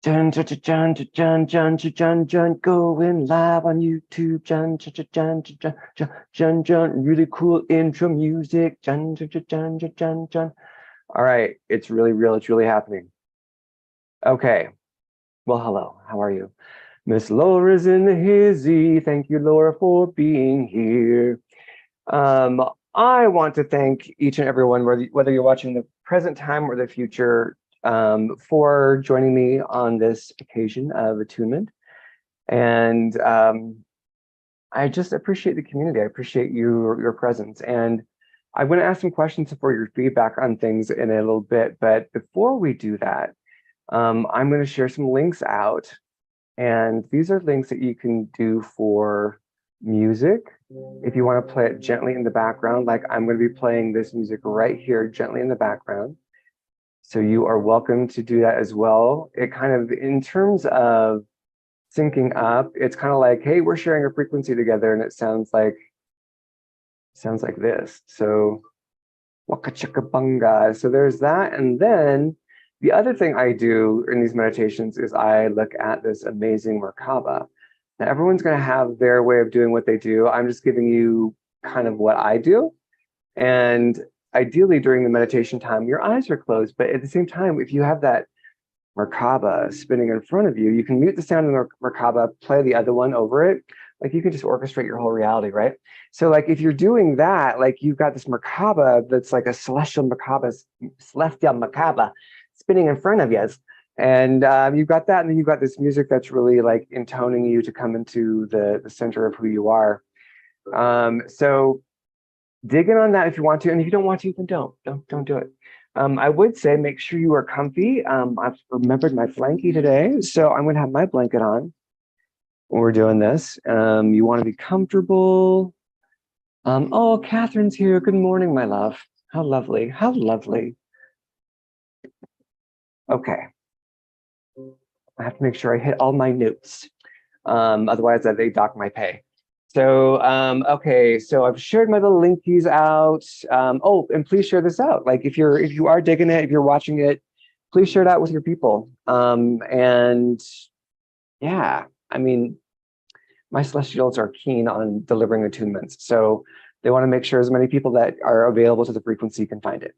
Jun, jun, jun, jun, jun, jun, jun, jun, jun, going live on YouTube. Jun, jun, jun, jun, jun, jun, jun, jun, really cool intro music. Jun, jun, jun, jun, jun, jun, jun. All right, it's really real. It's really happening. Okay. Well, hello. How are you? Miss Laura's in the hizzy. Thank you, Laura, for being here. I want to thank each and everyone, whether you're watching the present time or the future, for joining me on this occasion of attunement. And I just appreciate the community. I appreciate your presence. And I'm going to ask some questions for your feedback on things in a little bit. But before we do that, I'm going to share some links out. And these are links that you can do for music. If you want to play it gently in the background, like I'm going to be playing this music right here gently in the background. So you are welcome to do that as well. It kind of, in terms of syncing up, it's kind of like, hey, we're sharing a frequency together, and it sounds like this. So waka chaka bunga. So there's that. And then the other thing I do in these meditations is I look at this amazing Merkaba. Now, everyone's going to have their way of doing what they do. I'm just giving you kind of what I do. And ideally, during the meditation time, your eyes are closed. But at the same time, if you have that Merkaba spinning in front of you, you can mute the sound of the Merkaba, play the other one over it. Like you can just orchestrate your whole reality, right? So like if you're doing that, like you've got this Merkaba that's like a celestial Merkaba spinning in front of you. And you've got that, and then you've got this music that's really like intoning you to come into the center of who you are. So dig in on that if you want to, and if you don't want to, then don't do it. I would say make sure you are comfy. I've remembered my blankie today, so I'm going to have my blanket on when we're doing this. You want to be comfortable. Oh, Catherine's here. Good morning, my love. How lovely. How lovely. Okay. I have to make sure I hit all my notes. Otherwise, they dock my pay. So, okay, so I've shared my little linkies out. Oh, and please share this out. Like if you are digging it, if you're watching it, please share it out with your people. And yeah, I mean, my celestials are keen on delivering attunements. So they want to make sure as many people that are available to the frequency can find it.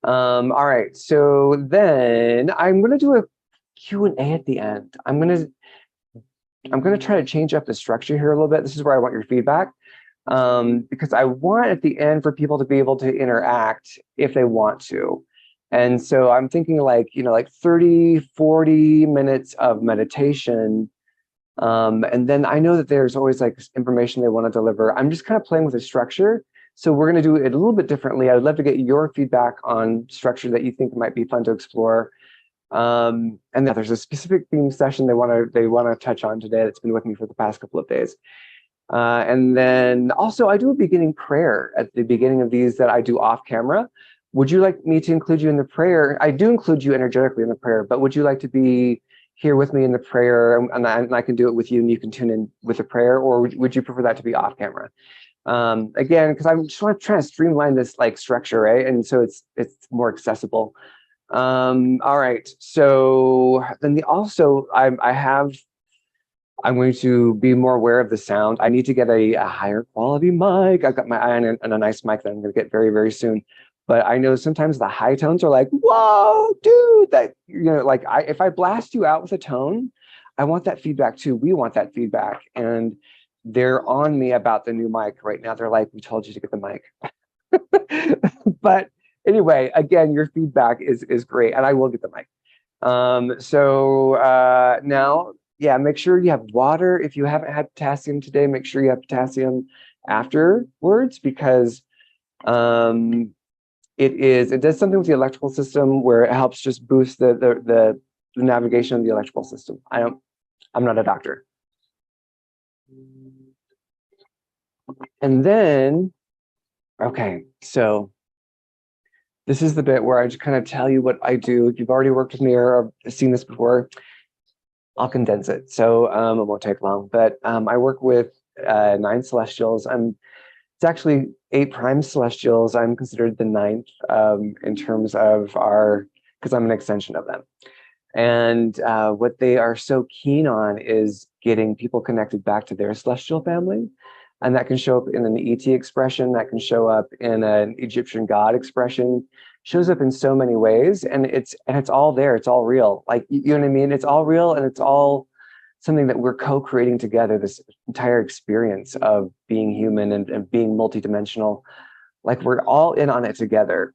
All right, so then I'm going to do a Q&A at the end. I'm going to try to change up the structure here a little bit. This is where I want your feedback, because I want at the end for people to be able to interact if they want to. And so I'm thinking like 30, 40 minutes of meditation. And then I know that there's always like information they want to deliver. I'm just kind of playing with the structure. So we're going to do it a little bit differently. I'd love to get your feedback on structure that you think might be fun to explore. And then there's a specific theme session they want to touch on today that's been with me for the past couple of days. And then also I do a beginning prayer at the beginning of these that I do off camera. Would you like me to include you in the prayer? I do include you energetically in the prayer, but would you like to be here with me in the prayer, and I can do it with you and you can tune in with the prayer, or would you prefer that to be off camera? Again, because I'm just trying to streamline this like structure, right? And so it's more accessible. All right, so then I'm going to be more aware of the sound. I need to get a higher quality mic. I've got my eye on a nice mic that I'm going to get very, very soon. But I know sometimes the high tones are like, whoa, dude, that, like if I blast you out with a tone, I want that feedback too. We want that feedback. And they're on me about the new mic right now. They're like, we told you to get the mic. But anyway, again, your feedback is great, and I will get the mic. Now, yeah, make sure you have water. If you haven't had potassium today, make sure you have potassium afterwards, because it does something with the electrical system where it helps just boost the navigation of the electrical system. I'm not a doctor. And then, okay, so this is the bit where I just kind of tell you what I do. If you've already worked with me or seen this before, I'll condense it. So it won't take long, but I work with 9 celestials. It's actually 8 prime celestials. I'm considered the 9th in terms of because I'm an extension of them. And what they are so keen on is getting people connected back to their celestial family. And that can show up in an ET expression, that can show up in an Egyptian god expression, shows up in so many ways. And it's all there, it's all real. Like, you know what I mean? It's all real, and it's all something that we're co-creating together, this entire experience of being human and being multidimensional. Like, we're all in on it together.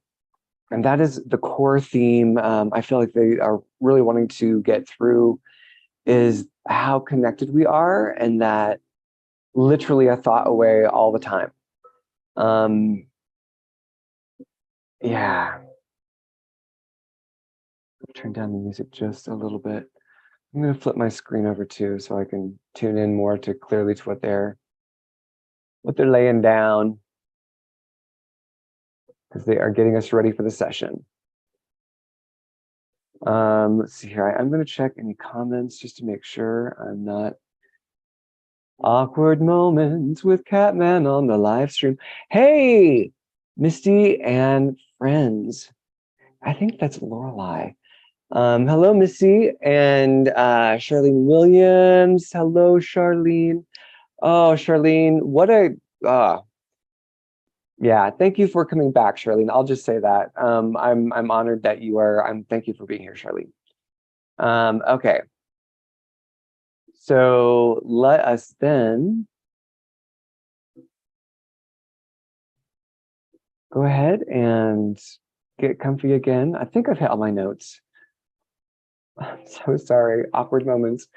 And that is the core theme. I feel like they are really wanting to get through, is how connected we are, and that literally a thought away all the time. Yeah. Turn down the music just a little bit. I'm going to flip my screen over too, so I can tune in more to clearly to what they're laying down, because they are getting us ready for the session. Let's see here. I'm going to check any comments just to make sure I'm not. Awkward moments with Katman on the live stream. Hey, Misty and friends. I think that's Loreli. Hello, Missy and Charlene Williams. Hello, Charlene. Oh, Charlene, what a yeah. Thank you for coming back, Charlene. I'll just say that. I'm honored that you are. Thank you for being here, Charlene. Okay. So let us then go ahead and get comfy again. I think I've hit all my notes. I'm so sorry. Awkward moments.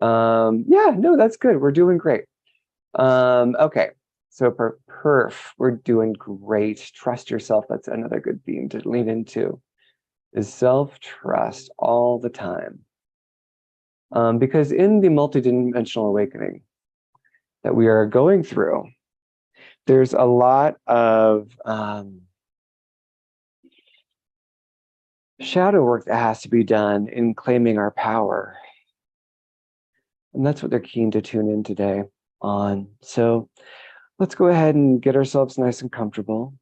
Yeah, no, that's good. We're doing great. Okay. So perf, we're doing great. Trust yourself. That's another good theme to lean into, is self-trust all the time. Because in the multidimensional awakening that we are going through, there's a lot of shadow work that has to be done in claiming our power. And that's what they're keen to tune in today on. So let's go ahead and get ourselves nice and comfortable.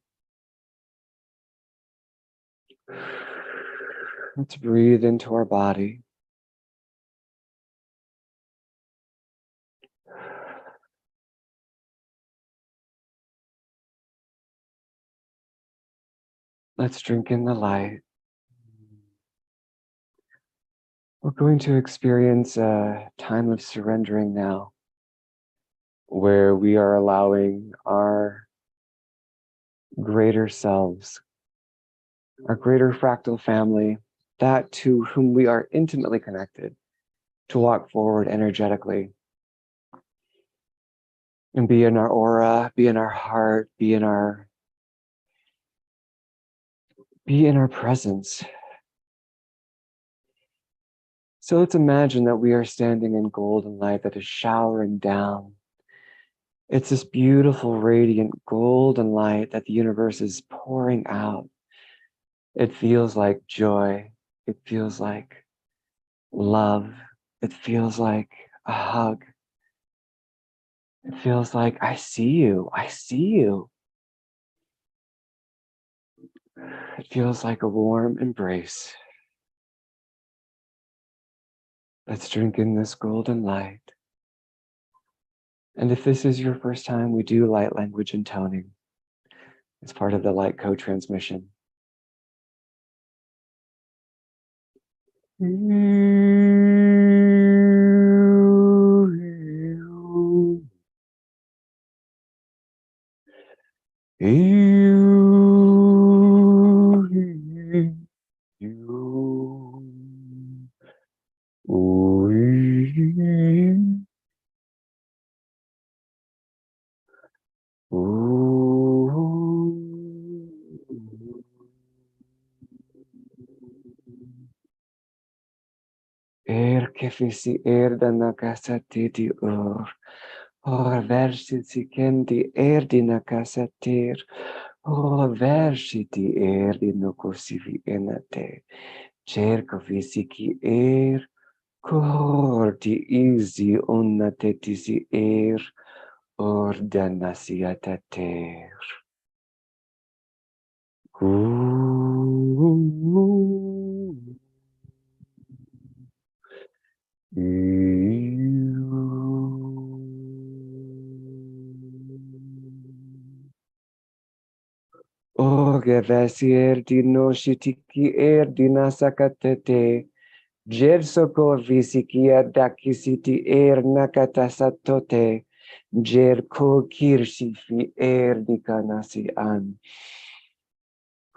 Let's breathe into our body. Let's drink in the light. We're going to experience a time of surrendering now, where we are allowing our greater selves, our greater fractal family, that to whom we are intimately connected, to walk forward energetically and be in our aura, be in our heart, be in our presence. So let's imagine that we are standing in golden light that is showering down. It's this beautiful, radiant golden light that the universe is pouring out. It feels like joy. It feels like love. It feels like a hug. It feels like, I see you. I see you. It feels like a warm embrace. Let's drink in this golden light. And if this is your first time, we do light language and toning. It's part of the light co-transmission. Kefisi dana kasati di versi si kendi dina kasatir, versi di no kosivi enate, cerco fisiki cordi easy onnate tisi ordanasiatater. O gevasier di noshitiki di nasakatete. Jersoko visikia dakisiti nakatasatote. Jerko kirsifi dikanasi an.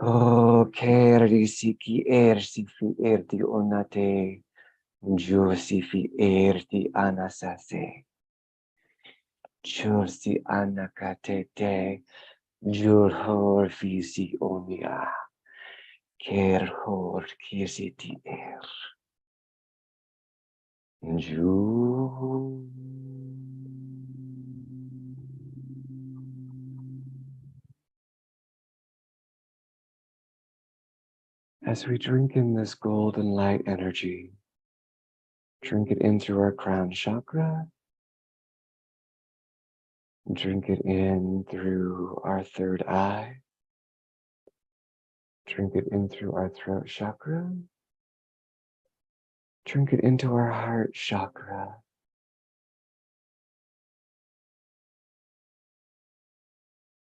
O kerisiki sifi di onate. Josifi di anasase. Chursi anakatete. Jurhor visi omia. Kerhor kisiti Ju. As we drink in this golden light energy, drink it in through our crown chakra, drink it in through our third eye, drink it in through our throat chakra, drink it into our heart chakra.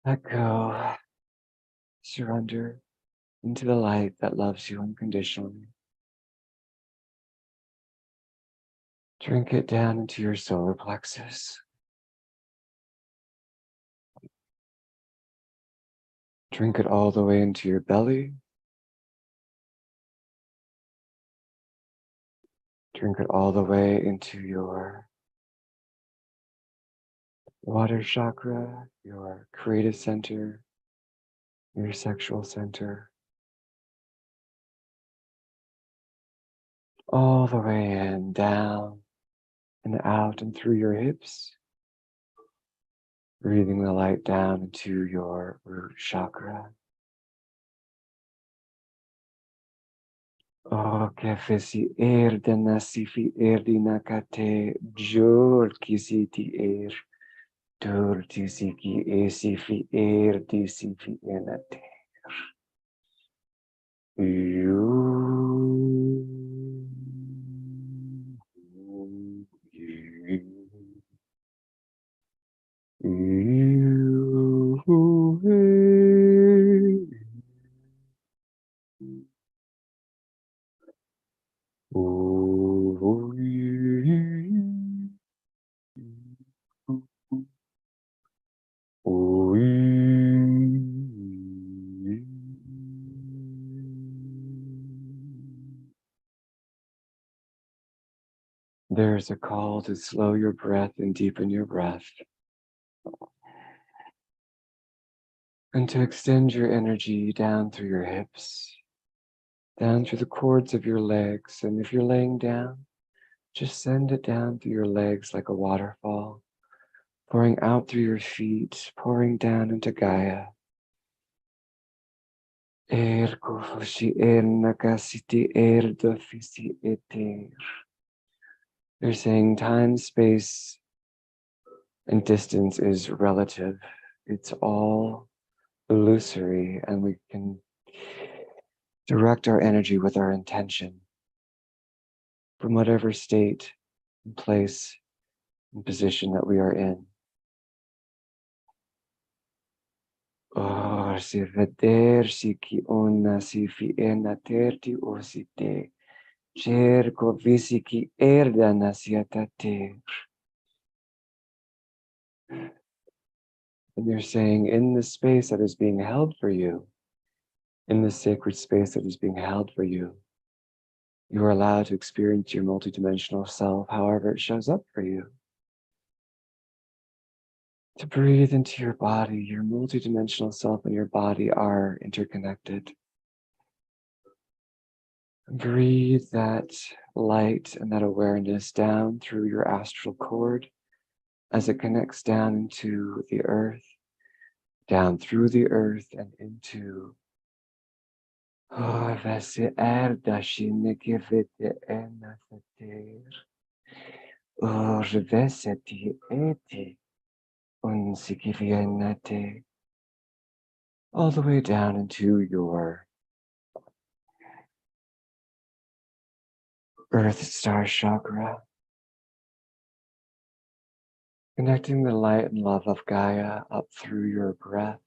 Let go, surrender into the light that loves you unconditionally. Drink it down into your solar plexus. Drink it all the way into your belly. Drink it all the way into your water chakra, your creative center, your sexual center. All the way in, down, and out and through your hips. Breathing the light down into your root chakra. Oh, kefesi nasifi di nakate jor kisiti dur tisiki esifi disifi enate. There's a call to slow your breath and deepen your breath, and to extend your energy down through your hips, down through the cords of your legs. And if you're laying down, just send it down through your legs like a waterfall, pouring out through your feet, pouring down into Gaia. They're saying time, space, and distance is relative. It's all illusory, and we can direct our energy with our intention from whatever state and place and position that we are in. Oh, si vedersi chi una si fi terti o si te, cerco visi chi erda nasiata ter. And they're saying, in the space that is being held for you, in the sacred space that is being held for you, you are allowed to experience your multidimensional self, however it shows up for you. To breathe into your body, your multidimensional self and your body are interconnected. Breathe that light and that awareness down through your astral cord as it connects down into the earth, down through the earth and into all the way down into your Earth Star Chakra, Connecting the light and love of Gaia up through your breath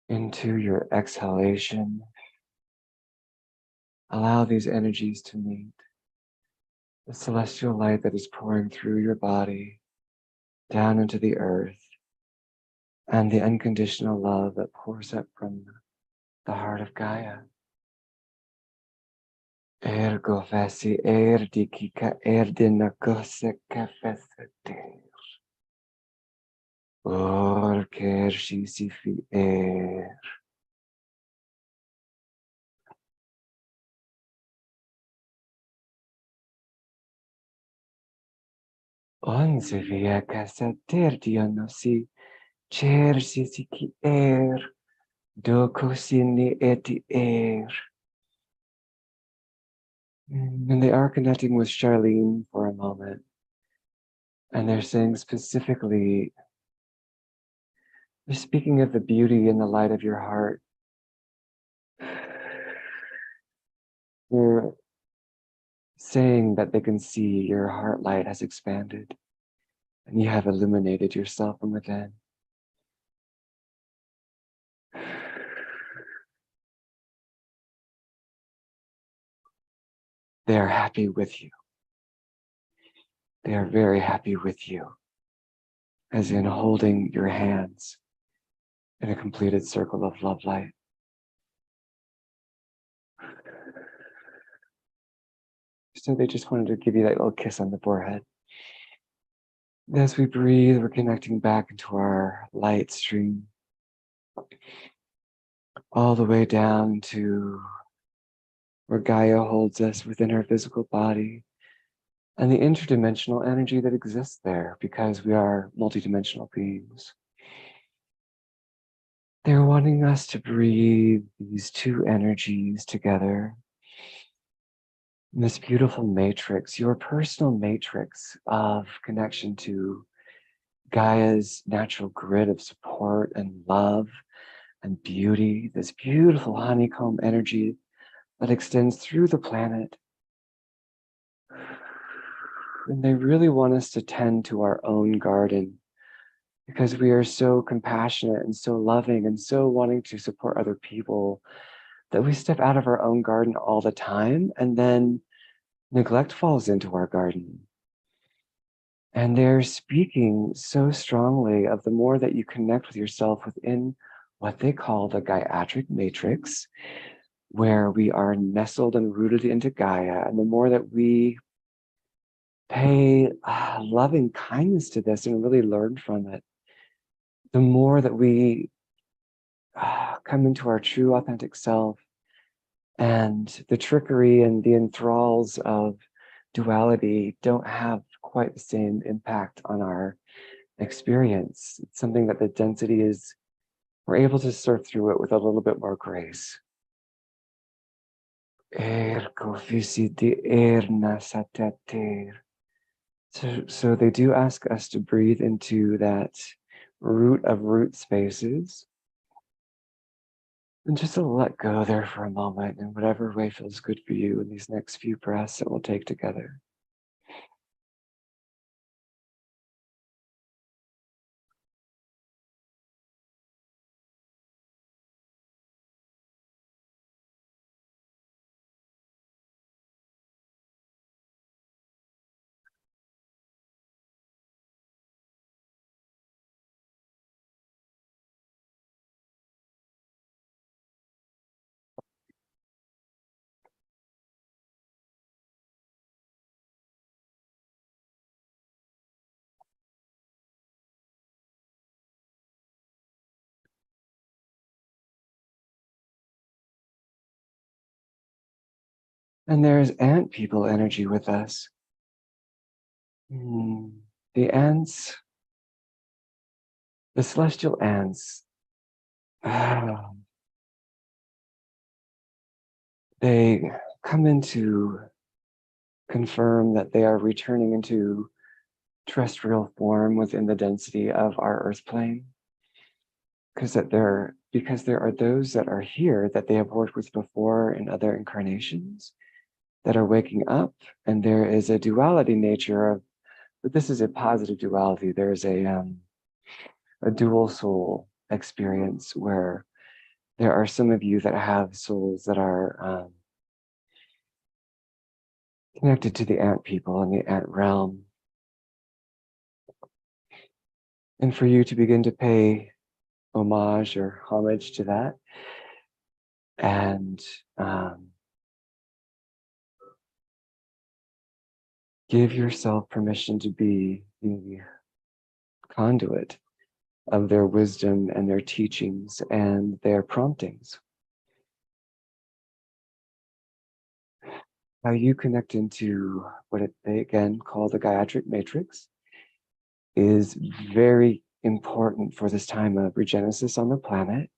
into your exhalation. Allow these energies to meet. The celestial light that is pouring through your body, down into the earth, and the unconditional love that pours up from the heart of Gaia. Ergo fasi erdikika erdinakose kafesate. Or kershisifi Onze via casater dionosi chersisiki dokosini eti And they are connecting with Charlene for a moment. And they're saying specifically, they're speaking of the beauty and the light of your heart. They're saying that they can see your heart light has expanded and you have illuminated yourself from within. They are happy with you. They are very happy with you, as in holding your hands in a completed circle of love light. So they just wanted to give you that little kiss on the forehead. As we breathe, we're connecting back into our light stream, all the way down to where Gaia holds us within her physical body, and the interdimensional energy that exists there, because we are multidimensional beings. They're wanting us to breathe these two energies together in this beautiful matrix, your personal matrix of connection to Gaia's natural grid of support and love and beauty, this beautiful honeycomb energy that extends through the planet. And they really want us to tend to our own garden, because we are so compassionate and so loving and so wanting to support other people that we step out of our own garden all the time, and then neglect falls into our garden. And they're speaking so strongly of the more that you connect with yourself within what they call the Gaiatric matrix, where we are nestled and rooted into Gaia, and the more that we pay loving kindness to this and really learn from it, the more that we come into our true authentic self, and the trickery and the enthralls of duality don't have quite the same impact on our experience. It's something that the density is, we're able to surf through it with a little bit more grace. So they do ask us to breathe into that root of root spaces, and just to let go there for a moment in whatever way feels good for you in these next few breaths that we'll take together. And there's ant people energy with us. The ants, the celestial ants, they come in to confirm that they are returning into terrestrial form within the density of our earth plane. Because there are those that are here that they have worked with before in other incarnations that are waking up, and there is a duality nature of But this is a positive duality. There's a dual soul experience where there are some of you that have souls that are connected to the ant people and the ant realm. And for you to begin to pay homage or homage to that and give yourself permission to be the conduit of their wisdom and their teachings and their promptings. How you connect into what they again call the Gayatri matrix is very important for this time of regenesis on the planet.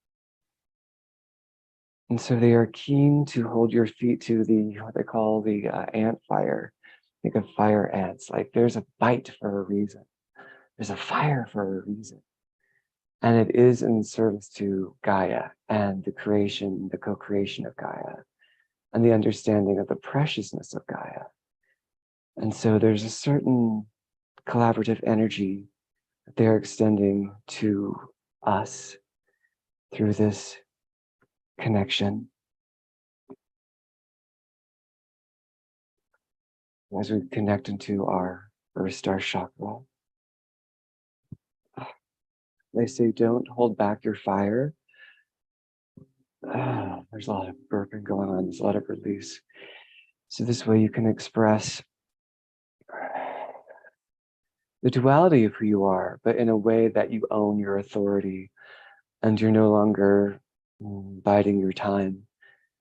And so they are keen to hold your feet to the, what they call the ant fire. Think of fire ants, like there's a bite for a reason. There's a fire for a reason. And it is in service to Gaia and the creation, the co-creation of Gaia and the understanding of the preciousness of Gaia. And so there's a certain collaborative energy that they're extending to us through this connection. As we connect into our Earth Star chakra, they say don't hold back your fire. There's a lot of burping going on, there's a lot of release. So this way you can express the duality of who you are, but in a way that you own your authority and you're no longer biding your time.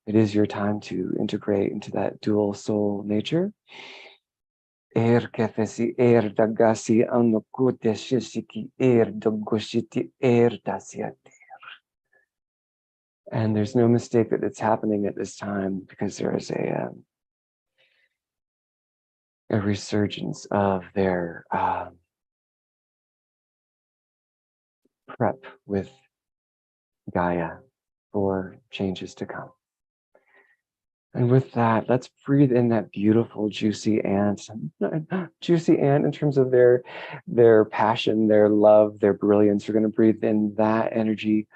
It is your time to integrate into that dual soul nature. And there's no mistake that it's happening at this time because there is a resurgence of their prep with Gaia for changes to come. And with that, let's breathe in that beautiful, juicy ant. Juicy ant in terms of their passion, their love, their brilliance. We're going to breathe in that energy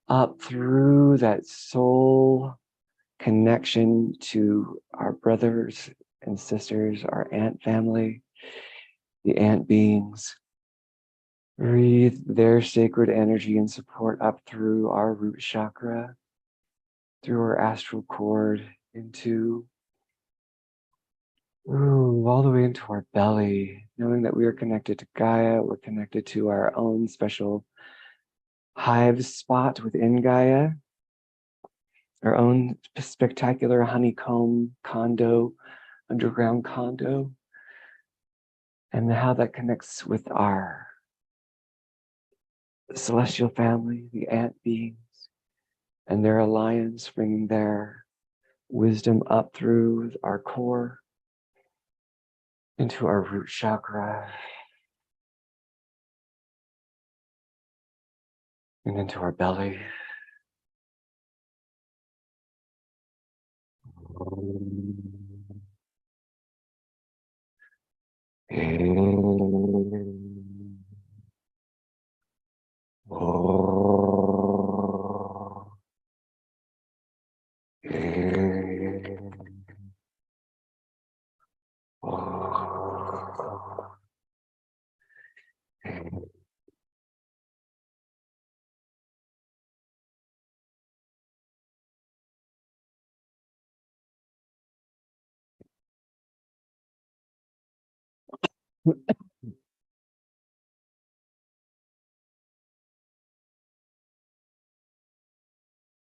up through that soul connection to our brothers and sisters, our ant family, the ant beings. Breathe their sacred energy and support up through our root chakra, through our astral cord, into all the way into our belly, knowing that we are connected to Gaia, we're connected to our own special hive spot within Gaia, our own spectacular honeycomb condo, underground condo, and how that connects with our celestial family, the ant beings, and their alliance, bringing their wisdom up through our core, into our root chakra, and into our belly.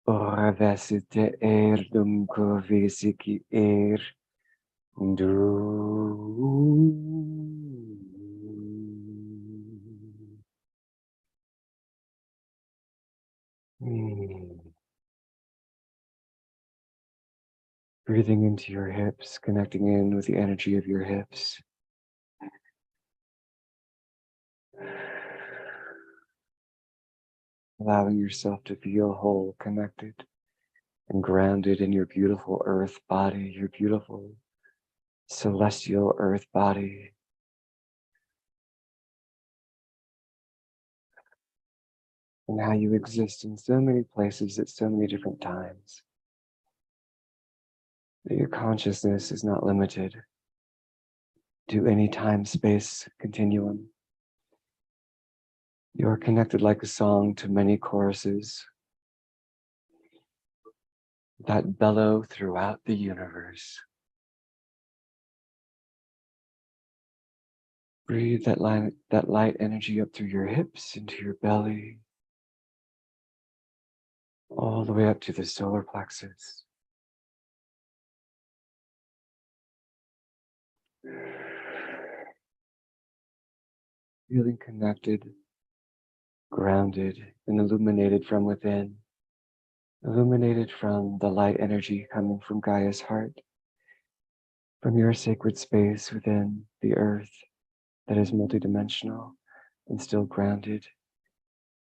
Ora vesite dum visiki du. Breathing into your hips, connecting in with the energy of your hips. Allowing yourself to feel whole, connected, and grounded in your beautiful earth body, your beautiful celestial earth body. and how you exist in so many places at so many different times. That your consciousness is not limited to any time-space continuum. You are connected like a song to many choruses that bellow throughout the universe. Breathe that light energy up through your hips, into your belly, all the way up to the solar plexus. Feeling connected, grounded, and illuminated from within. Illuminated from the light energy coming from Gaia's heart, from your sacred space within the earth that is multidimensional and still grounded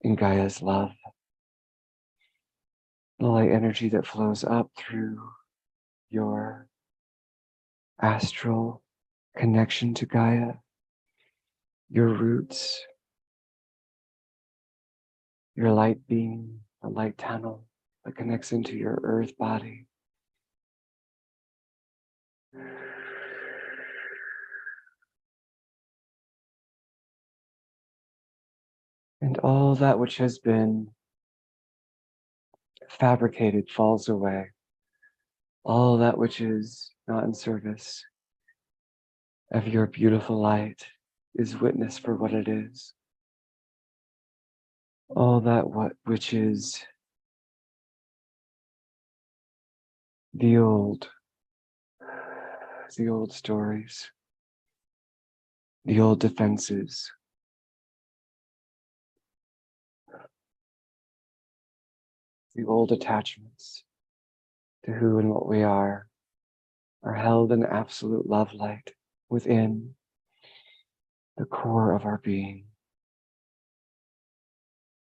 in Gaia's love. The light energy that flows up through your astral connection to Gaia, your roots, your light beam, the light tunnel that connects into your earth body. And all that which has been fabricated falls away. All that which is not in service of your beautiful light is witness for what it is. All that which is the old stories, the old defenses, the old attachments to who and what we are held in absolute love light within the core of our being.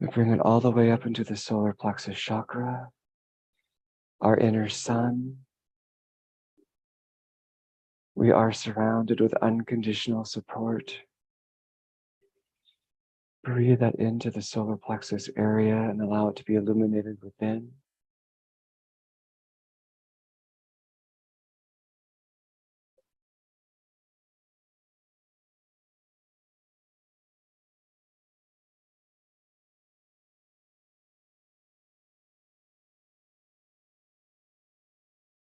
We bring it all the way up into the solar plexus chakra, our inner sun. We are surrounded with unconditional support. Breathe that into the solar plexus area and allow it to be illuminated within.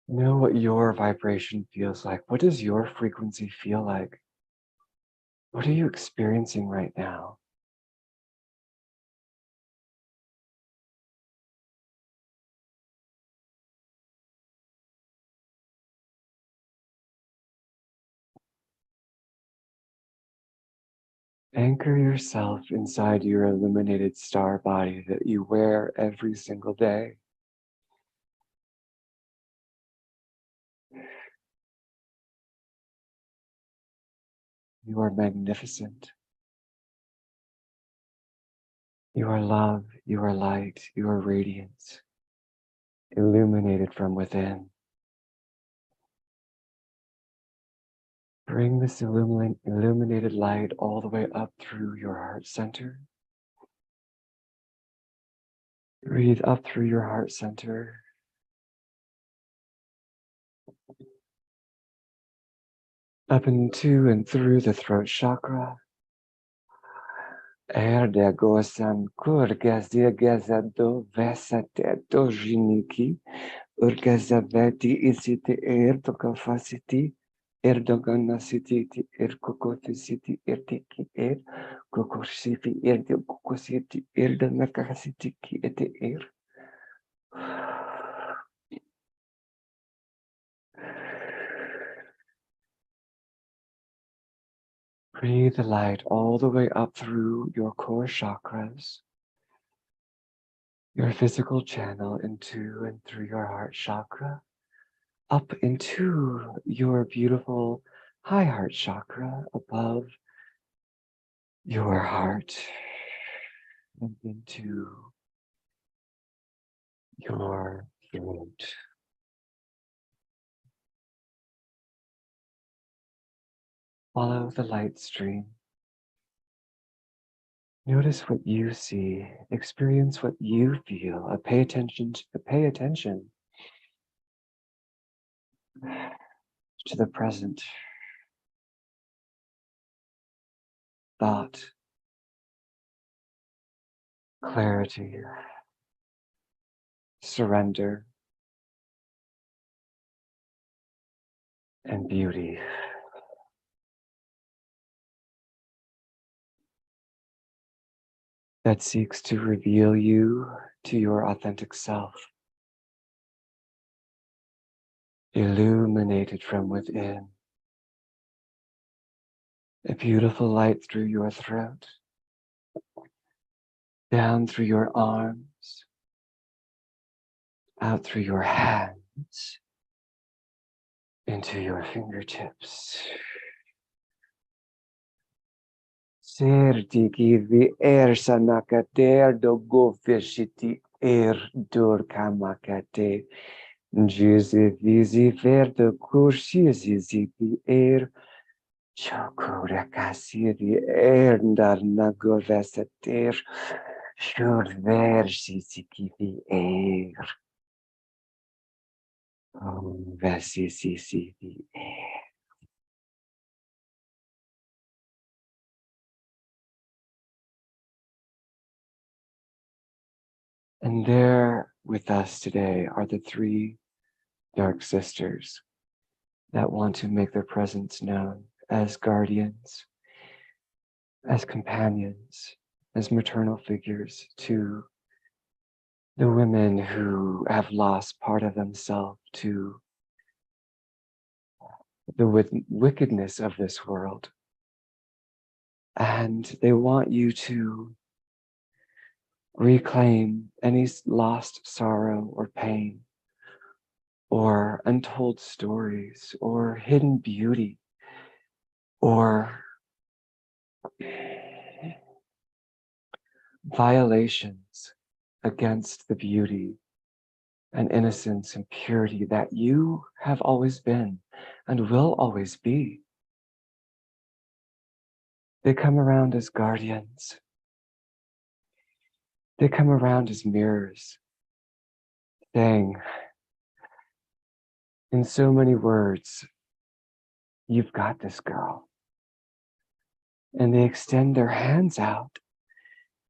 Know what your vibration feels like. What does your frequency feel like? What are you experiencing right now? Anchor yourself inside your illuminated star body that you wear every single day. You are magnificent. You are love, you are light, you are radiance, illuminated from within. Bring this illuminated light all the way up through your heart center. Breathe up through your heart center. Up into and through the throat chakra. Erde gosan kurgazia gazado vesate dojiniki urgazaveti isiti erdokafasiti erdoganasiti erkokofisiti erdiki kokositi erdokositi erdanakasiti ete Breathe the light all the way up through your core chakras, your physical channel into and through your heart chakra, up into your beautiful high heart chakra above your heart, and into your throat. Follow the light stream. Notice what you see, experience what you feel, pay attention to the present thought, clarity, surrender, and beauty. That seeks to reveal you to your authentic self, illuminated from within. A beautiful light through your throat, down through your arms, out through your hands, into your fingertips. Serdigi vi sanakater do gofishiti dur kamakate. Jose vizi verdo kursizi chokura kasiri ndar nagovesater shur versizi vi vesisi vi. And there with us today are the three dark sisters that want to make their presence known as guardians, as companions, as maternal figures to the women who have lost part of themselves to the wickedness of this world. And they want you to reclaim any lost sorrow or pain, or untold stories, or hidden beauty, or violations against the beauty and innocence and purity that you have always been and will always be. They come around as guardians. They come around as mirrors, saying, in so many words, you've got this, girl. And they extend their hands out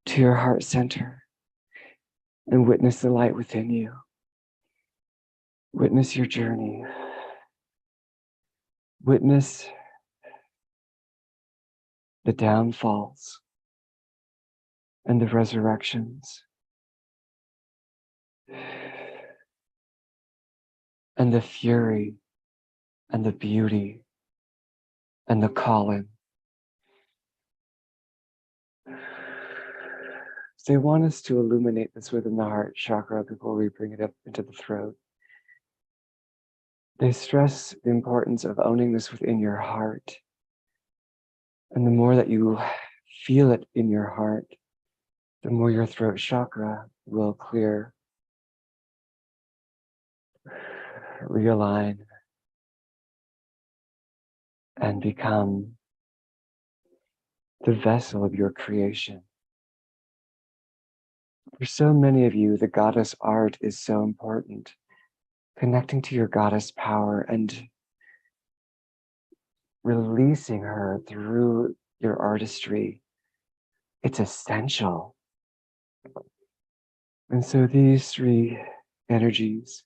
to your heart center and witness the light within you. Witness your journey. Witness the downfalls and the resurrections and the fury and the beauty and the calling. So they want us to illuminate this within the heart chakra before we bring it up into the throat. They stress the importance of owning this within your heart. And the more that you feel it in your heart, the more your throat chakra will clear, realign, and become the vessel of your creation. For so many of you, the goddess art is so important. Connecting to your goddess power and releasing her through your artistry, it's essential. And so these three energies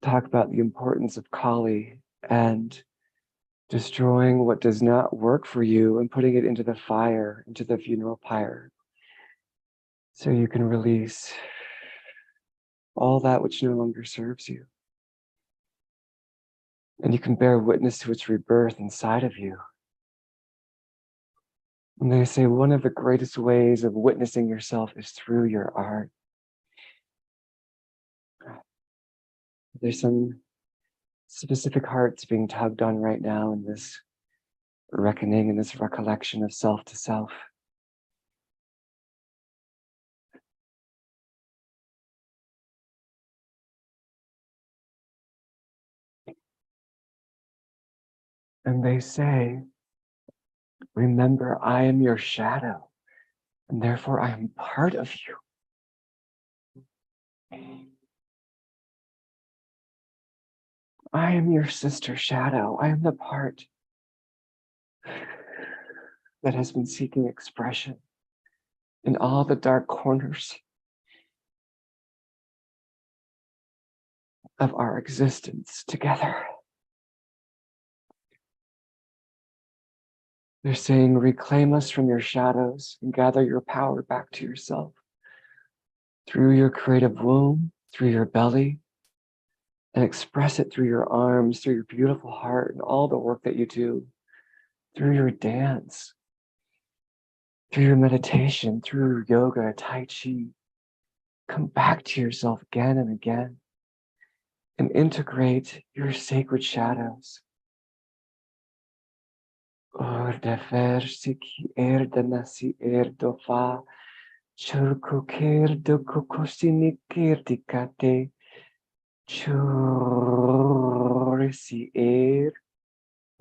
talk about the importance of Kali and destroying what does not work for you and putting it into the fire, into the funeral pyre, so you can release all that which no longer serves you. And you can bear witness to its rebirth inside of you. And they say one of the greatest ways of witnessing yourself is through your art. There's some specific hearts being tugged on right now in this reckoning and this recollection of self to self. And they say Remember, I am your shadow, and therefore I am part of you. I am your sister shadow. I am the part that has been seeking expression in all the dark corners of our existence together. They're saying, reclaim us from your shadows and gather your power back to yourself through your creative womb, through your belly, and express it through your arms, through your beautiful heart, and all the work that you do, through your dance, through your meditation, through yoga, Tai Chi. Come back to yourself again and again and integrate your sacred shadows.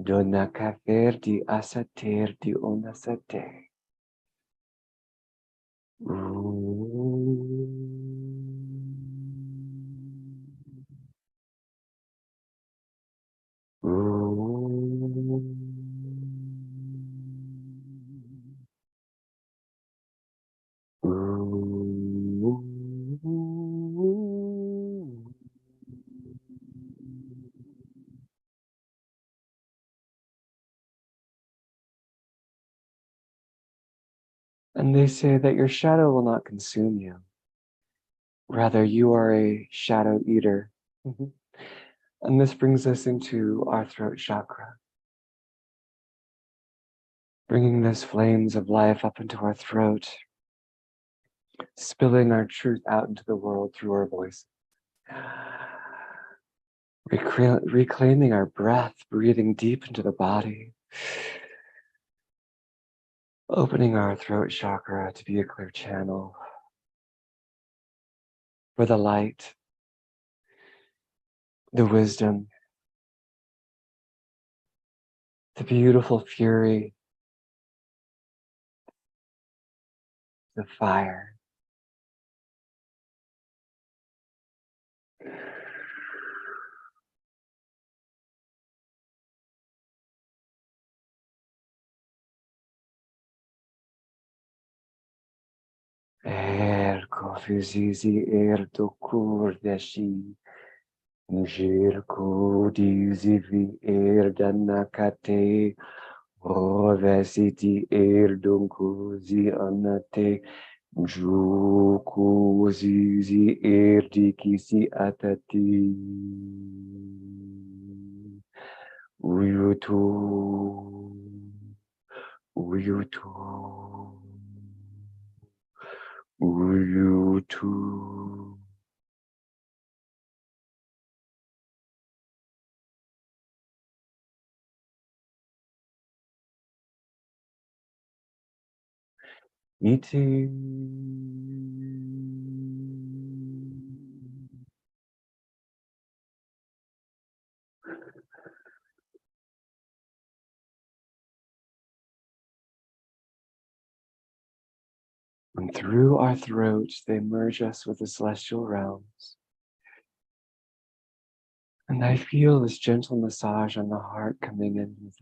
Dona kafer di asater di onasate. And they say that your shadow will not consume you. Rather, you are a shadow eater. And this brings us into our throat chakra, bringing those flames of life up into our throat, spilling our truth out into the world through our voice. Reclaiming our breath, breathing deep into the body, opening our throat chakra to be a clear channel for the light, the wisdom, the beautiful fury, the fire. Kofizizi dokur deshi. Jirku dizivi danakate. Rovesiti dunkuzi anate. Juku zizi dikisi atati. Uyutu. Uyutu. Uyutu. Iti. And through our throats, they merge us with the celestial realms. And I feel this gentle massage on the heart coming in with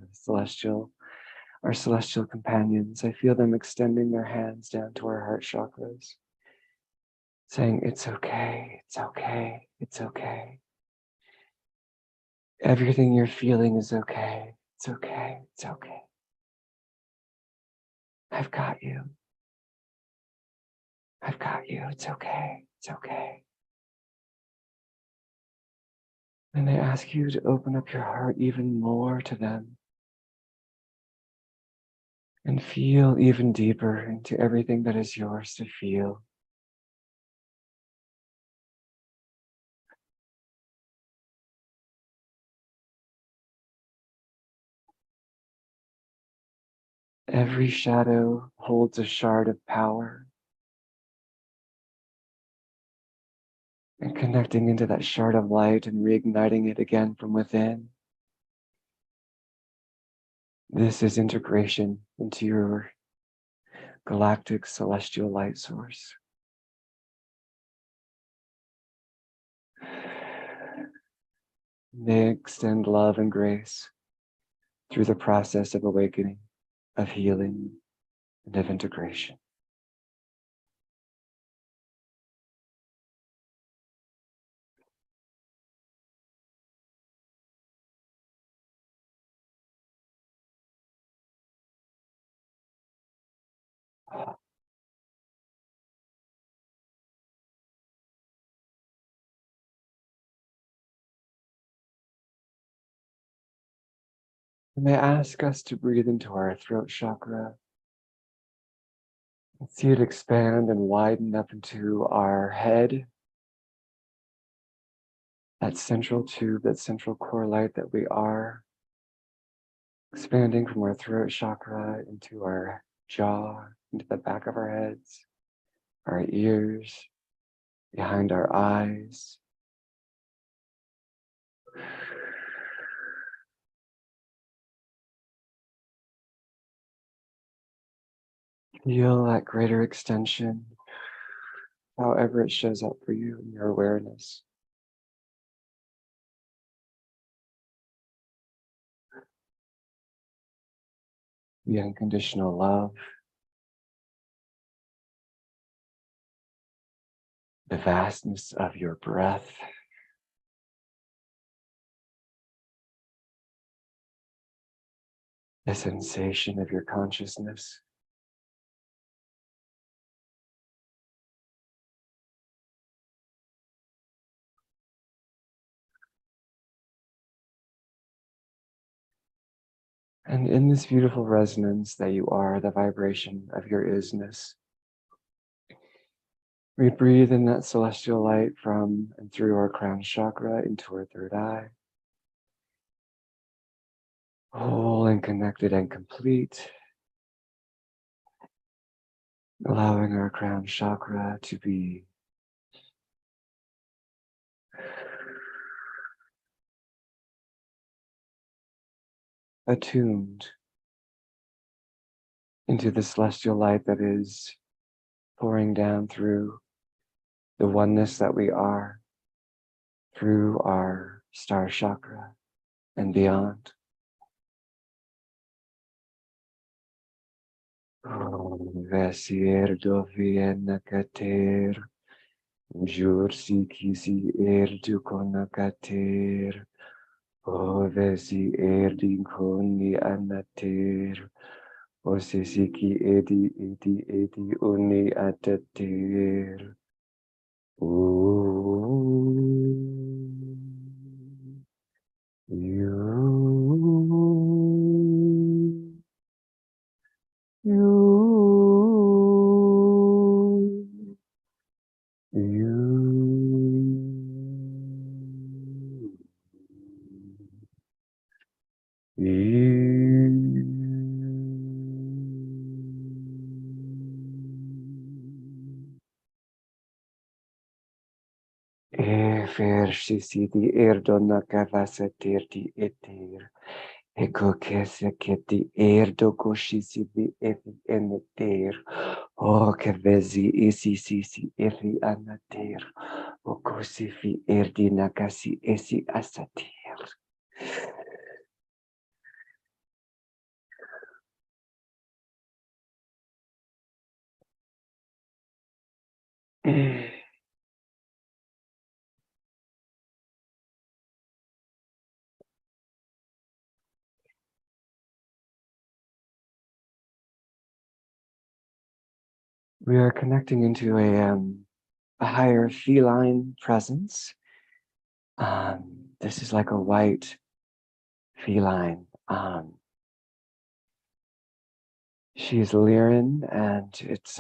our celestial companions. I feel them extending their hands down to our heart chakras, saying, it's okay, it's okay, it's okay. Everything you're feeling is okay, it's okay, it's okay. I've got you. I've got you, it's okay, it's okay. And they ask you to open up your heart even more to them and feel even deeper into everything that is yours to feel. Every shadow holds a shard of power. And connecting into that shard of light and reigniting it again from within. This is integration into your galactic celestial light source. May extend love and grace through the process of awakening, of healing, and of integration. And they ask us to breathe into our throat chakra. And see it expand and widen up into our head. That central tube, that central core light that we are. Expanding from our throat chakra into our jaw, into the back of our heads, our ears, behind our eyes. Feel that greater extension, however it shows up for you in your awareness. The unconditional love, the vastness of your breath, the sensation of your consciousness. And in this beautiful resonance that you are, the vibration of your isness, we breathe in that celestial light from and through our crown chakra into our third eye. Whole and connected and complete. Allowing our crown chakra to be attuned into the celestial light that is pouring down through the oneness that we are, through our star chakra and beyond. Vesir dovienakater, jursi kisi erdukonakater, o vesi erdinkoni anater, o sisiki edi uni atater. Efersisidi erdona cavasaterti eter, ego kesaketi erdokoshisibi efi eneter, o kevezi isisisi efi anater, o kosifi erdinakasi esi asater. We are connecting into a higher feline presence. This is like a white feline. She's Lyran, and it's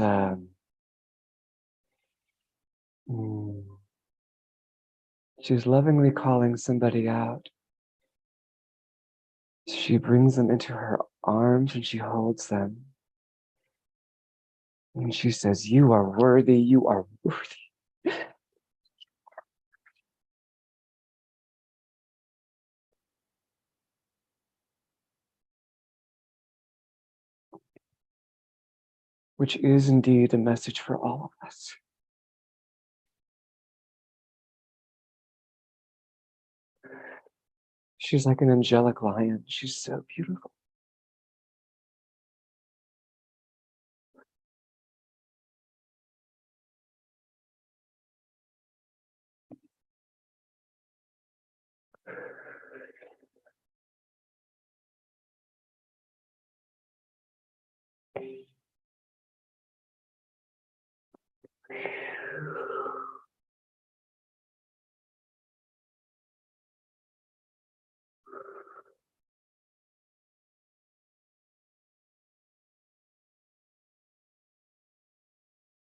she's lovingly calling somebody out. She brings them into her arms and she holds them. And she says, "You are worthy, you are worthy." which is indeed a message for all of us. She's like an angelic lion. She's so beautiful.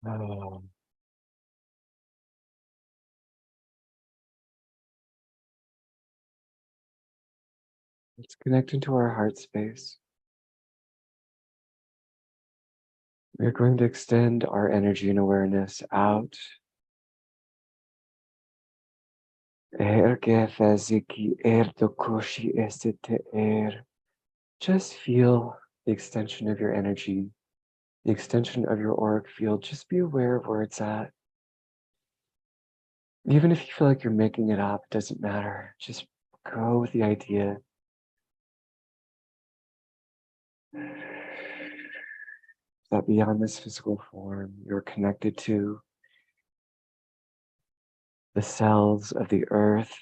Oh. Let's connect into our heart space. We're going to extend our energy and awareness out. Just feel the extension of your energy, the extension of your auric field. Just be aware of where it's at. Even if you feel like you're making it up, it doesn't matter. Just go with the idea. That beyond this physical form, you're connected to the cells of the earth,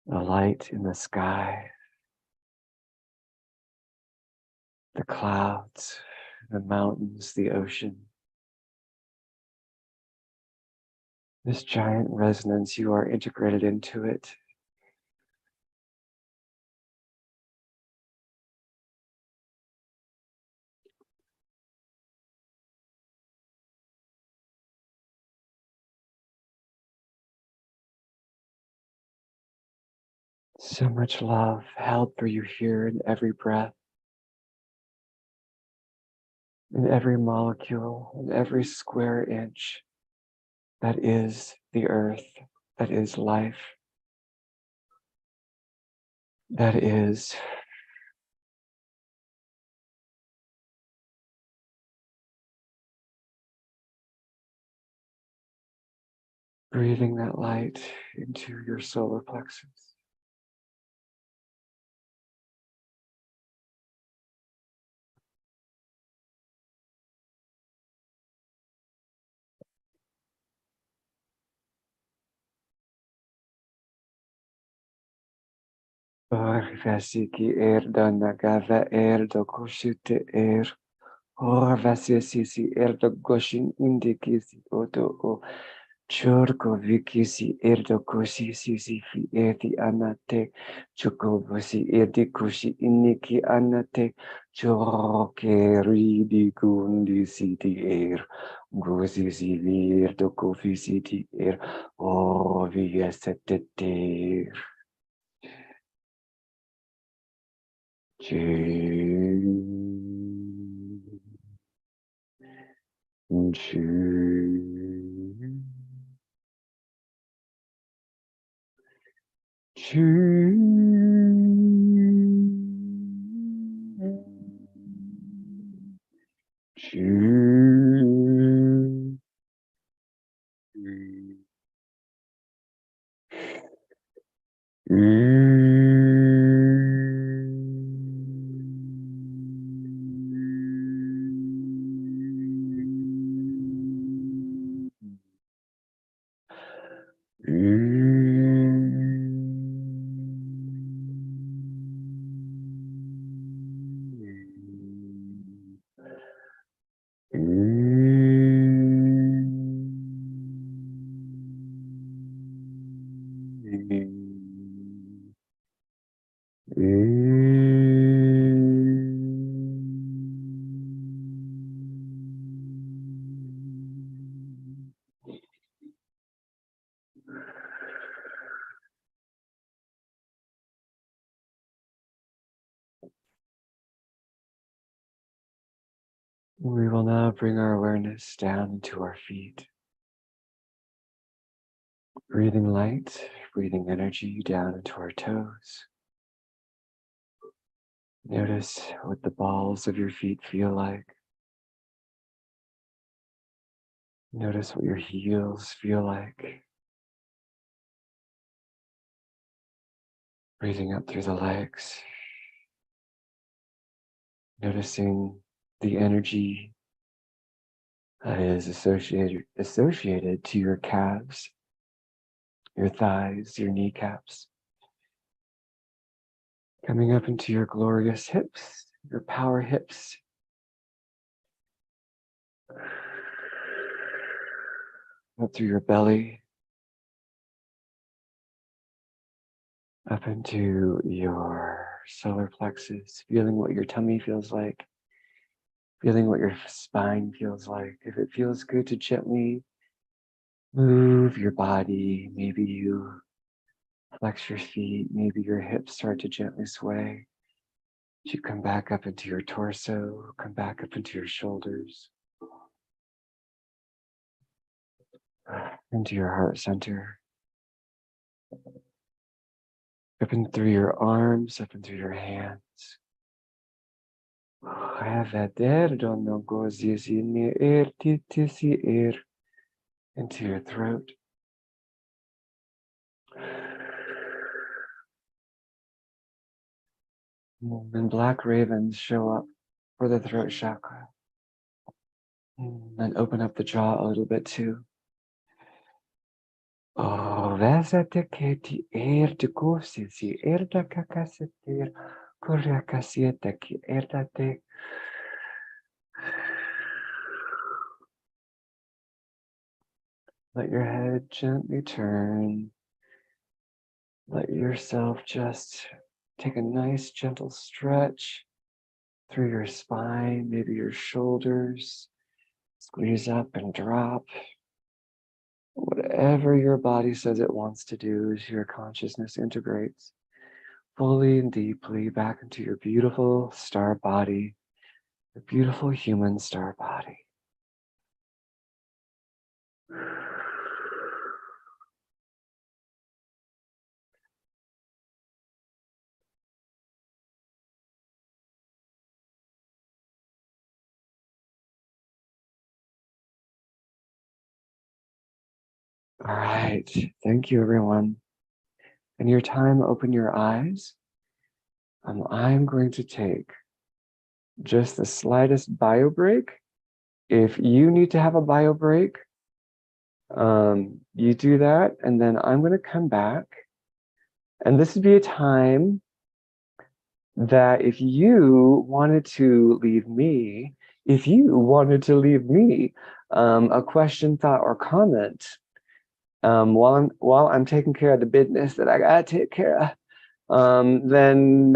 the light in the sky, the clouds, the mountains, the ocean. This giant resonance, you are integrated into it. So much love held for you here in every breath, in every molecule, in every square inch. That is the earth, that is life, that is breathing that light into your solar plexus. Vasiki erdo nagava erdo koshite vasisi erdo goshin indikisi oto o chorko vikisi erdo koshi sisi fi eti anate chokovosi eti koshi iniki anate choroke ridi kundi siti gosi siti erdo kofi siti o viesete We will now bring our awareness down into our feet. Breathing light, breathing energy down into our toes. Notice what the balls of your feet feel like. Notice what your heels feel like. Breathing up through the legs. Noticing the energy that is associated to your calves, your thighs, your kneecaps. Coming up into your glorious hips, your power hips. Up through your belly. Up into your solar plexus, feeling what your tummy feels like, feeling what your spine feels like. If it feels good to gently move your body, maybe you flex your feet, maybe your hips start to gently sway. You come back up into your torso, come back up into your shoulders, into your heart center, up and through your arms, up and through your hands. Into your throat. And black ravens show up for the throat chakra. And open up the jaw a little bit too. Oh, vesate keti erte kosisi erda kakasetir korakasieta ki erdate. Let your head gently turn. Let yourself just take a nice gentle stretch through your spine, maybe your shoulders. Squeeze up and drop. Whatever your body says it wants to do as your consciousness integrates fully and deeply back into your beautiful star body, your beautiful human star body. All right, thank you everyone. In your time, open your eyes. I'm going to take just the slightest bio break. If you need to have a bio break, you do that, and then I'm going to come back. And this would be a time that if you wanted to leave me, a question, thought, or comment, while I'm taking care of the business that I gotta take care of, then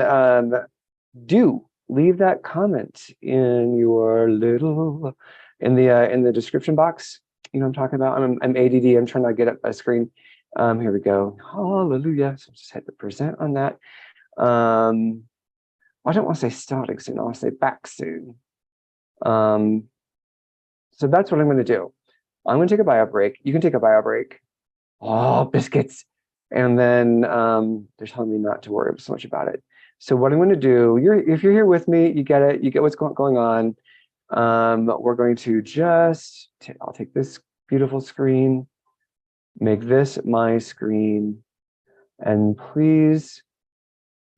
do leave that comment in your little in the description box. You know what I'm talking about. I'm ADD. I'm trying to get up a screen. Here we go. Hallelujah. So just hit the present on that. I don't want to say starting soon. I want to say back soon. So that's what I'm going to do. I'm going to take a bio break. You can take a bio break. Oh, biscuits. And then they're telling me not to worry so much about it. So what I'm going to do, if you're here with me, you get it. You get what's going on. We're going to just, I'll take this beautiful screen, make this my screen, and please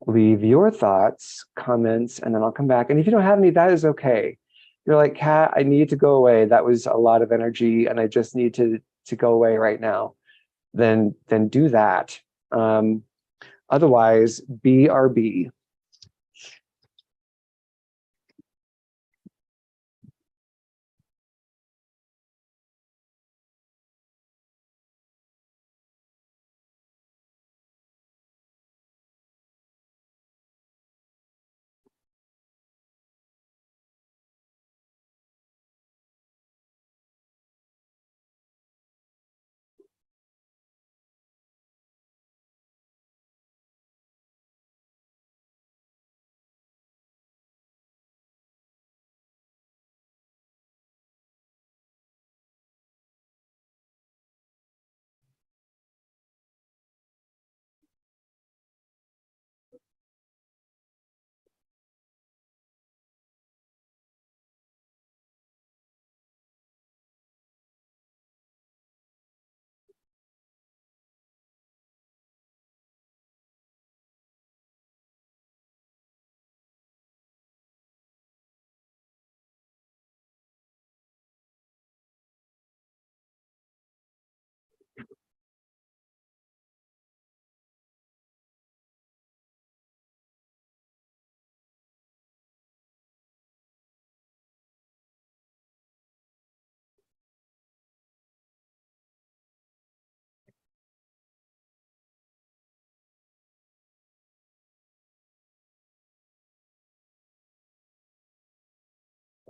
leave your thoughts, comments, and then I'll come back. And if you don't have any, that is okay. You're like, Kat, I need to go away. That was a lot of energy and I just need to go away right now. Then do that. Otherwise, BRB.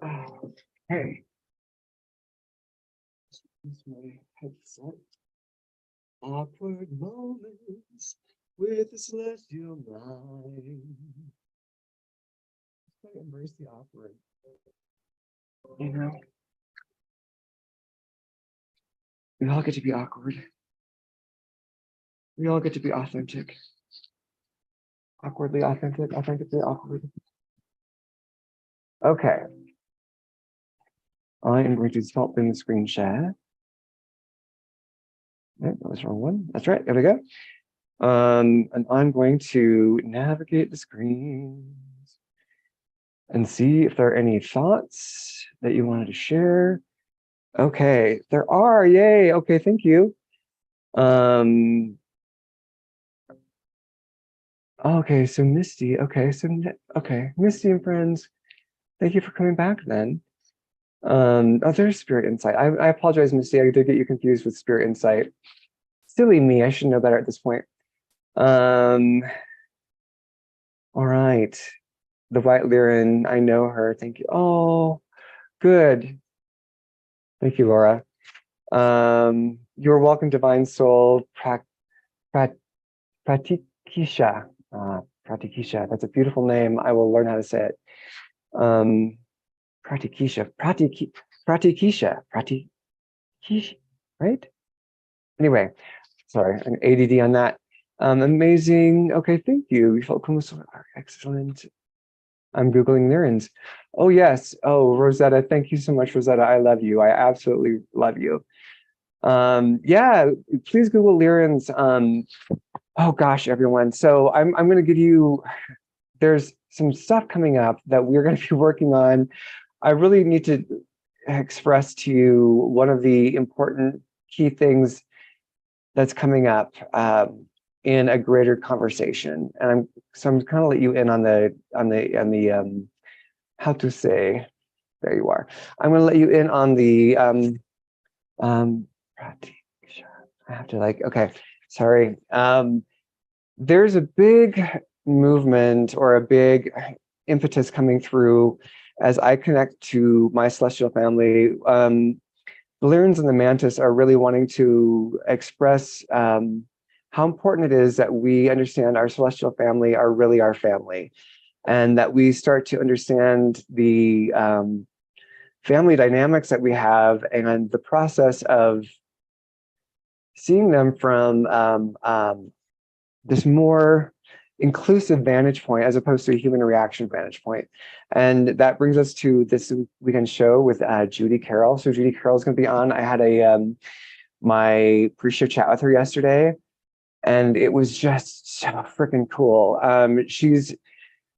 Okay. Use my headset. Awkward moments with the celestial mind. I embrace the awkward. You know, we all get to be awkward. We all get to be authentic. Awkwardly authentic, authentically awkward. Okay. I am going to stop in the screen share. That was the wrong one. That's right. There we go. And I'm going to navigate the screens and see if there are any thoughts that you wanted to share. Okay, there are. Yay. Okay, thank you. Okay, so Misty. Okay, Misty and friends, thank you for coming back then. Oh, there's Spirit Insight. I apologize, Misty. I did get you confused with Spirit Insight. Silly me. I should know better at this point. All right. The White Lyran. I know her. Thank you. Oh, good. Thank you, Laura. You're welcome, Divine Soul. Pratikisha. Pratikisha. That's a beautiful name. I will learn how to say it. Pratikisha. Pratikisha. Right? Anyway, sorry, an ADD on that. Amazing. Okay, thank you. We felt excellent. I'm Googling Lyrans. Oh, yes. Oh, Rosetta. Thank you so much, Rosetta. I love you. I absolutely love you. Yeah, please Google Lyrans. Oh, gosh, everyone. So I'm going to give you, there's some stuff coming up that we're going to be working on. I really need to express to you one of the important key things that's coming up in a greater conversation, and I'm kind of let you in on the how to say. There you are. I'm going to let you in on the I have to okay. Sorry. There's a big movement or a big impetus coming through as I connect to my celestial family. The Lyrans and the Mantis are really wanting to express how important it is that we understand our celestial family are really our family, and that we start to understand the family dynamics that we have and the process of seeing them from this more inclusive vantage point as opposed to a human reaction vantage point. And that brings us to this weekend show with Judy Carroll. So Judy Carroll is going to be on. I had my pre-show chat with her yesterday, and it was just so freaking cool. She's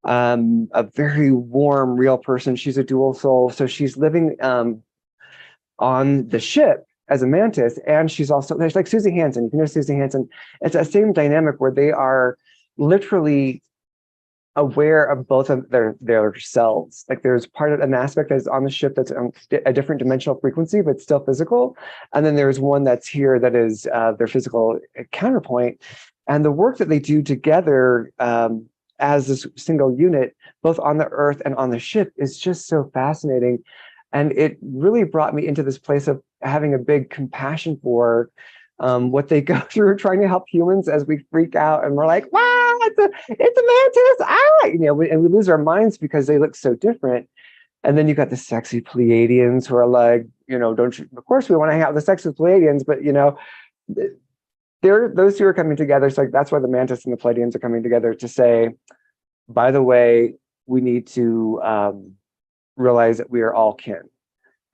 a very warm, real person. She's a dual soul. So she's living on the ship as a mantis, and she's also, there's like Susie Hansen. You know Susie Hansen. It's that same dynamic where they are literally aware of both of their selves. Like there's part of an aspect that's on the ship that's on a different dimensional frequency, but still physical. And then there's one that's here that is their physical counterpoint. And the work that they do together as this single unit, both on the earth and on the ship, is just so fascinating. And it really brought me into this place of having a big compassion for what they go through trying to help humans as we freak out and we're like, wow, it's a mantis, and we lose our minds because they look so different. And then you got the sexy Pleiadians who are like, don't you, of course we want to hang out with the sexy Pleiadians, but those two are coming together. So that's why the mantis and the Pleiadians are coming together to say, by the way, we need to realize that we are all kin.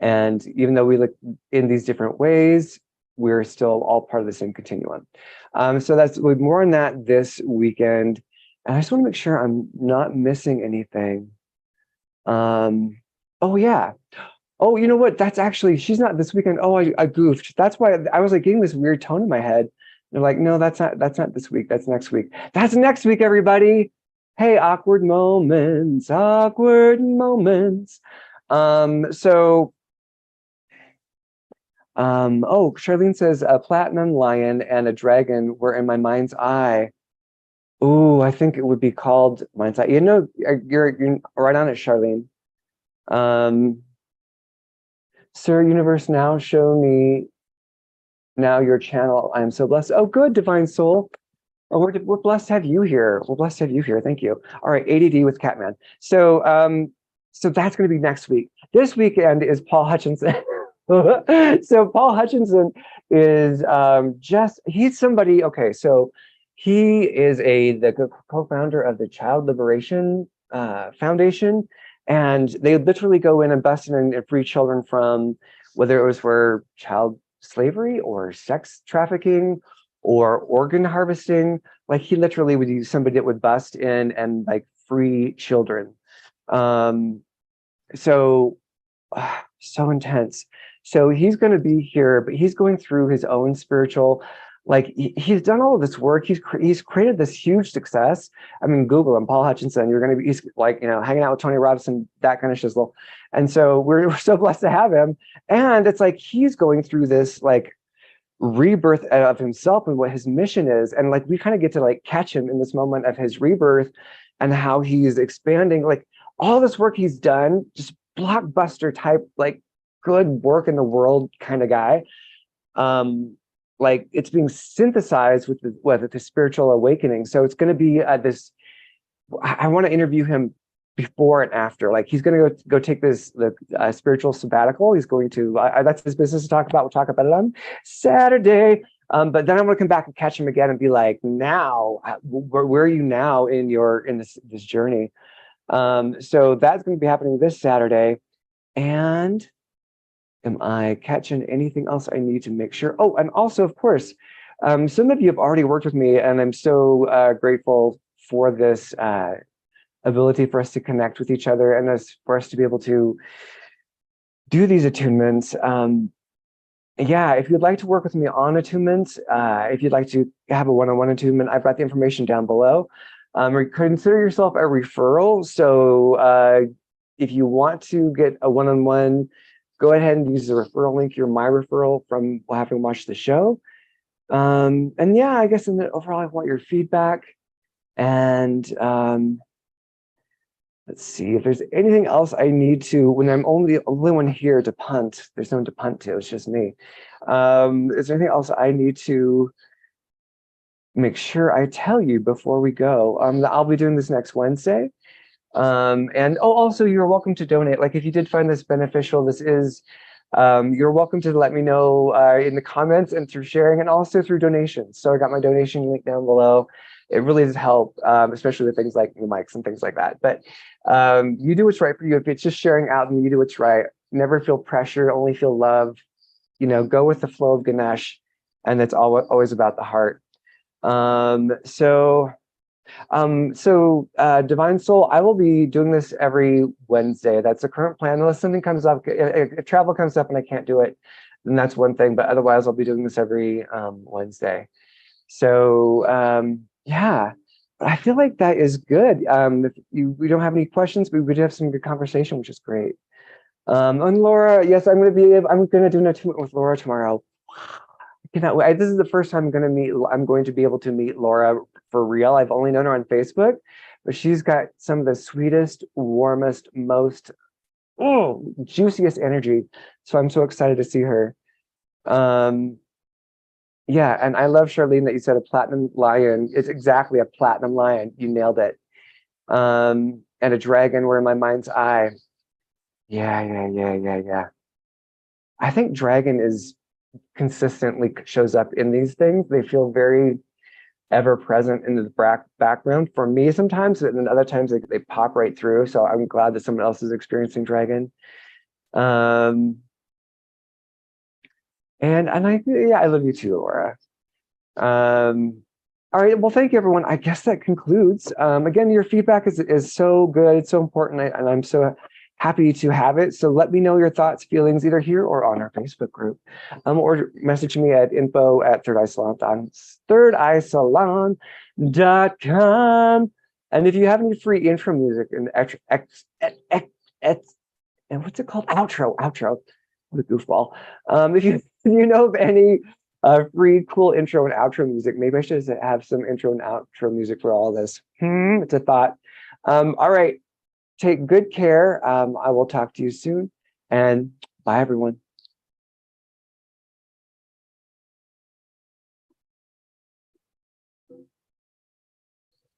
And even though we look in these different ways, we're still all part of the same continuum. So that's more on that this weekend. And I just want to make sure I'm not missing anything. Oh yeah. Oh, you know what? That's actually, she's not this weekend. Oh, I goofed. That's why I was like getting this weird tone in my head. They're like, no, that's not this week. That's next week. That's next week, everybody. Hey, awkward moments, awkward moments. Oh, Charlene says a platinum lion and a dragon were in my mind's eye. Ooh, I think it would be called mind's eye. You're right on it, Charlene. Sir Universe, now show me now your channel. I am so blessed. Oh, good, Divine Soul. Oh, we're blessed to have you here. We're blessed to have you here. Thank you. All right, ADD with Katman. So so that's going to be next week. This weekend is Paul Hutchinson. So Paul Hutchinson is he's somebody. Okay, so he is the co-founder of the Child Liberation Foundation, and they literally go in and bust in and free children from whether it was for child slavery or sex trafficking or organ harvesting. Like he literally would use somebody that would bust in and like free children. So so intense. So he's going to be here, but he's going through his own spiritual, like he's done all of this work. He's created this huge success. I mean, Google him, Paul Hutchinson. You're going to be, he's like, you know, hanging out with Tony Robinson, that kind of shizzle. And so we're so blessed to have him. And it's like he's going through this like rebirth of himself and what his mission is. And like we kind of get to like catch him in this moment of his rebirth and how he's expanding, like all this work he's done, just blockbuster type, like good work in the world kind of guy. Like it's being synthesized with the spiritual awakening. So it's going to be this. I want to interview him before and after. Like he's going to go take the spiritual sabbatical. He's going to that's his business to talk about. We'll talk about it on Saturday. But then I'm going to come back and catch him again and be like, now, where are you now in this journey? So that's going to be happening this Saturday. And am I catching anything else I need to make sure? Oh, and also, of course, some of you have already worked with me, and I'm so grateful for this ability for us to connect with each other and for us to be able to do these attunements. Yeah, if you'd like to work with me on attunements, if you'd like to have a one-on-one attunement, I've got the information down below. Consider yourself a referral. So if you want to get a one-on-one, go ahead and use the referral link. You're my referral from having watched the show. And yeah, I guess overall, I want your feedback. And let's see if there's anything else I need to, when I'm only one here to punt, there's no one to punt to, it's just me. Is there anything else I need to make sure I tell you before we go? I'll be doing this next Wednesday. And also you're welcome to donate. Like if you did find this beneficial, this is, you're welcome to let me know in the comments and through sharing and also through donations. So I got my donation link down below. It really does help, especially with things like the mics and things like that. But you do what's right for you. If it's just sharing out, then you do what's right. Never feel pressure, only feel love. You know, go with the flow of Ganesh, and it's always about the heart. So Divine Soul, I will be doing this every Wednesday. That's the current plan, unless something comes up, if travel comes up and I can't do it, then that's one thing. But otherwise, I'll be doing this every Wednesday. So yeah, but I feel like that is good. If we don't have any questions, we would have some good conversation, which is great. And Laura, yes, I'm going to do an attunement with Laura tomorrow. I cannot wait. This is the first time I'm going to be able to meet Laura for real. I've only known her on Facebook, but she's got some of the sweetest, warmest, most juiciest energy. So I'm so excited to see her. Yeah, and I love, Charlene, that you said a platinum lion. It's exactly a platinum lion. You nailed it. And a dragon were in my mind's eye. Yeah. I think dragon is consistently shows up in these things. They feel very ever present in the background for me sometimes, and then other times they pop right through. So I'm glad that someone else is experiencing dragon. And I love you too, Laura. All right, well, thank you, everyone. I guess that concludes. Again, your feedback is so good. It's so important, and I'm so happy to have it. So let me know your thoughts, feelings, either here or on our Facebook group, or message me at info@thirdeyesalon.com. And if you have any free intro music and and what's it called? Outro. What a goofball. If you know of any free cool intro and outro music, maybe I should have some intro and outro music for all this. It's a thought. All right. take good care. I will talk to you soon. And bye, everyone.